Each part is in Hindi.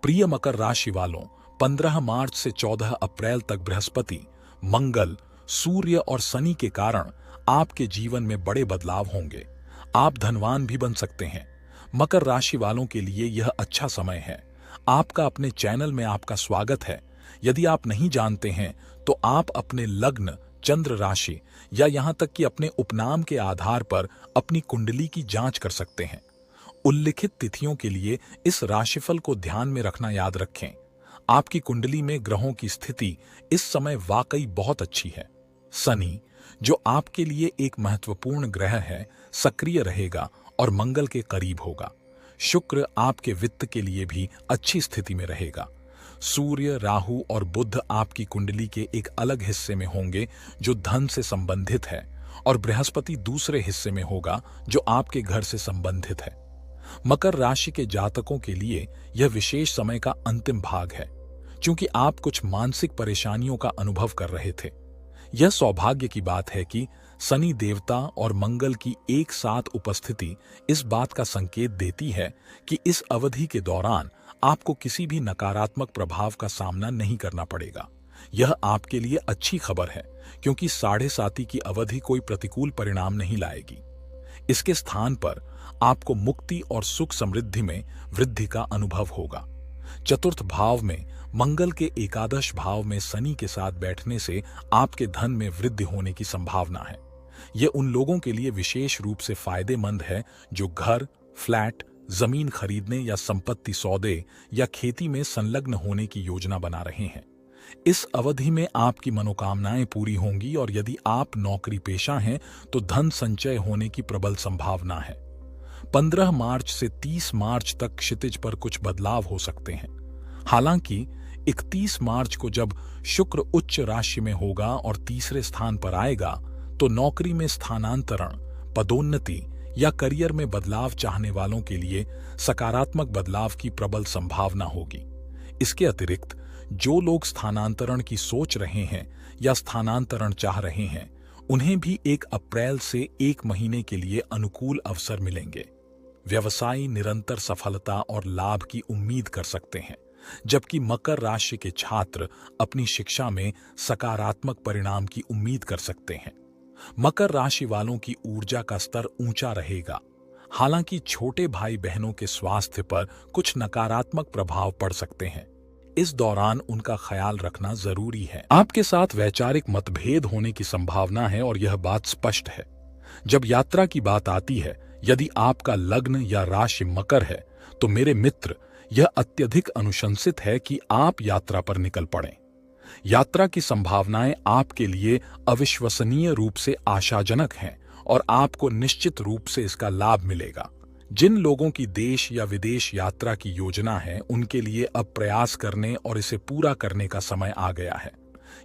प्रिय मकर राशि वालों, 15 मार्च से 14 अप्रैल तक बृहस्पति, मंगल, सूर्य और शनि के कारण आपके जीवन में बड़े बदलाव होंगे। आप धनवान भी बन सकते हैं। मकर राशि वालों के लिए यह अच्छा समय है। आपका अपने चैनल में आपका स्वागत है। यदि आप नहीं जानते हैं तो आप अपने लग्न, चंद्र राशि या यहां तक कि अपने उपनाम के आधार पर अपनी कुंडली की जांच कर सकते हैं। उल्लिखित तिथियों के लिए इस राशिफल को ध्यान में रखना याद रखें। आपकी कुंडली में ग्रहों की स्थिति इस समय वाकई बहुत अच्छी है। शनि, जो आपके लिए एक महत्वपूर्ण ग्रह है, सक्रिय रहेगा और मंगल के करीब होगा। शुक्र आपके वित्त के लिए भी अच्छी स्थिति में रहेगा। सूर्य, राहु और बुध आपकी कुंडली के एक अलग हिस्से में होंगे जो धन से संबंधित है, और बृहस्पति दूसरे हिस्से में होगा जो आपके घर से संबंधित है। मकर राशि के जातकों के लिए यह विशेष समय का अंतिम भाग है, क्योंकि आप कुछ मानसिक परेशानियों का अनुभव कर रहे थे। यह सौभाग्य की बात है कि शनि देवता और मंगल की एक साथ उपस्थिति इस बात का संकेत देती है कि इस अवधि के दौरान आपको किसी भी नकारात्मक प्रभाव का सामना नहीं करना पड़ेगा। यह आपके लिए अच्छी खबर है, क्योंकि 7.5 की अवधि कोई प्रतिकूल परिणाम नहीं लाएगी। इसके स्थान पर आपको मुक्ति और सुख समृद्धि में वृद्धि का अनुभव होगा। चतुर्थ भाव में मंगल के एकादश भाव में शनि के साथ बैठने से आपके धन में वृद्धि होने की संभावना है। यह उन लोगों के लिए विशेष रूप से फायदेमंद है जो घर, फ्लैट, जमीन खरीदने या संपत्ति सौदे या खेती में संलग्न होने की योजना बना रहे हैं। इस अवधि में आपकी मनोकामनाएं पूरी होंगी, और यदि आप नौकरी पेशा हैं तो धन संचय होने की प्रबल संभावना है। 15 मार्च से 30 मार्च तक क्षितिज पर कुछ बदलाव हो सकते हैं। हालांकि 31 मार्च को जब शुक्र उच्च राशि में होगा और तीसरे स्थान पर आएगा, तो नौकरी में स्थानांतरण, पदोन्नति या करियर में बदलाव चाहने वालों के लिए सकारात्मक बदलाव की प्रबल संभावना होगी। इसके अतिरिक्त जो लोग स्थानांतरण की सोच रहे हैं या स्थानांतरण चाह रहे हैं, उन्हें भी 1 अप्रैल से 1 महीने के लिए अनुकूल अवसर मिलेंगे। व्यवसायी निरंतर सफलता और लाभ की उम्मीद कर सकते हैं, जबकि मकर राशि के छात्र अपनी शिक्षा में सकारात्मक परिणाम की उम्मीद कर सकते हैं। मकर राशि वालों की ऊर्जा का स्तर ऊंचा रहेगा। हालांकि छोटे भाई बहनों के स्वास्थ्य पर कुछ नकारात्मक प्रभाव पड़ सकते हैं। इस दौरान उनका ख्याल रखना जरूरी है। आपके साथ वैचारिक मतभेद होने की संभावना है, और यह बात स्पष्ट है। जब यात्रा की बात आती है, यदि आपका लग्न या राशि मकर है, तो मेरे मित्र, यह अत्यधिक अनुशंसित है कि आप यात्रा पर निकल पड़ें। यात्रा की संभावनाएं आपके लिए अविश्वसनीय रूप से आशाजनक हैं, और आपको निश्चित रूप से इसका लाभ मिलेगा। जिन लोगों की देश या विदेश यात्रा की योजना है, उनके लिए अब प्रयास करने और इसे पूरा करने का समय आ गया है।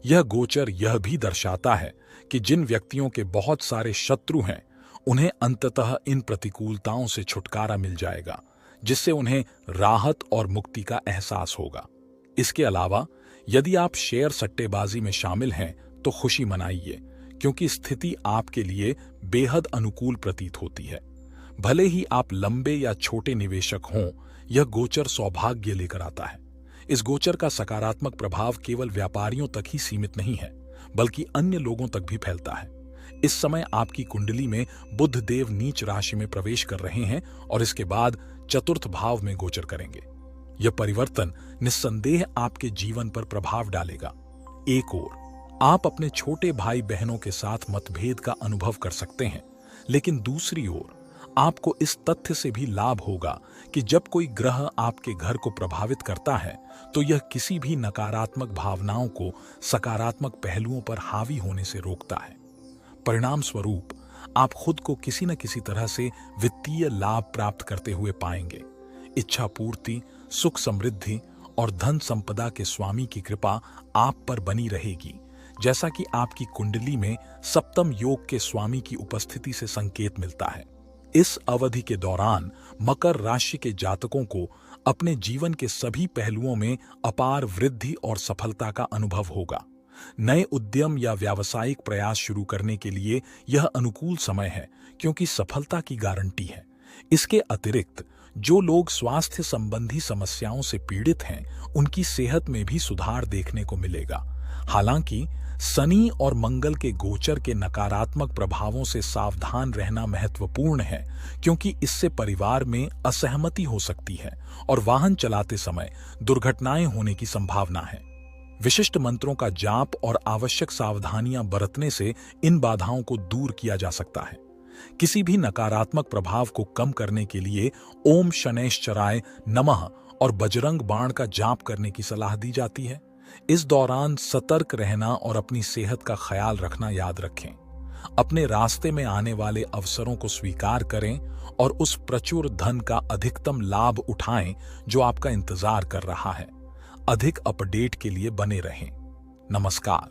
यह गोचर यह भी दर्शाता है कि जिन व्यक्तियों के बहुत सारे शत्रु हैं, उन्हें अंततः इन प्रतिकूलताओं से छुटकारा मिल जाएगा, जिससे उन्हें राहत और मुक्ति का एहसास होगा। इसके अलावा यदि आप शेयर सट्टेबाजी में शामिल हैं तो खुशी मनाइए, क्योंकि स्थिति आपके लिए बेहद अनुकूल प्रतीत होती है। भले ही आप लंबे या छोटे निवेशक हों, यह गोचर सौभाग्य लेकर आता है। इस गोचर का सकारात्मक प्रभाव केवल व्यापारियों तक ही सीमित नहीं है, बल्कि अन्य लोगों तक भी फैलता है। इस समय आपकी कुंडली में बुध देव नीच राशि में प्रवेश कर रहे हैं और इसके बाद चतुर्थ भाव में गोचर करेंगे। यह परिवर्तन निस्संदेह आपके जीवन पर प्रभाव डालेगा। एक ओर आप अपने छोटे भाई बहनों के साथ मतभेद का अनुभव कर सकते हैं, लेकिन दूसरी ओर आपको इस तथ्य से भी लाभ होगा कि जब कोई ग्रह आपके घर को प्रभावित करता है, तो यह किसी भी नकारात्मक भावनाओं को सकारात्मक पहलुओं पर हावी होने से रोकता है। परिणाम स्वरूप आप खुद को किसी न किसी तरह से वित्तीय लाभ प्राप्त करते हुए पाएंगे। इच्छा पूर्ति, सुख समृद्धि और धन संपदा के स्वामी की कृपा आप पर बनी रहेगी, जैसा कि आपकी कुंडली में सप्तम योग के स्वामी की उपस्थिति से संकेत मिलता है। इस अवधि के दौरान मकर राशि के जातकों को अपने जीवन के सभी पहलुओं में अपार वृद्धि और सफलता का अनुभव होगा। नए उद्यम या व्यावसायिक प्रयास शुरू करने के लिए यह अनुकूल समय है, क्योंकि सफलता की गारंटी है। इसके अतिरिक्त जो लोग स्वास्थ्य संबंधी समस्याओं से पीड़ित हैं, उनकी सेहत में भी सुधार देखने को मिलेगा। हालांकि शनि और मंगल के गोचर के नकारात्मक प्रभावों से सावधान रहना महत्वपूर्ण है, क्योंकि इससे परिवार में असहमति हो सकती है और वाहन चलाते समय दुर्घटनाएं होने की संभावना है। विशिष्ट मंत्रों का जाप और आवश्यक सावधानियां बरतने से इन बाधाओं को दूर किया जा सकता है। किसी भी नकारात्मक प्रभाव को कम करने के लिए ओम शनैश्चराय नमः और बजरंग बाण का जाप करने की सलाह दी जाती है। इस दौरान सतर्क रहना और अपनी सेहत का ख्याल रखना याद रखें। अपने रास्ते में आने वाले अवसरों को स्वीकार करें और उस प्रचुर धन का अधिकतम लाभ उठाएं जो आपका इंतजार कर रहा है। अधिक अपडेट के लिए बने रहें। नमस्कार।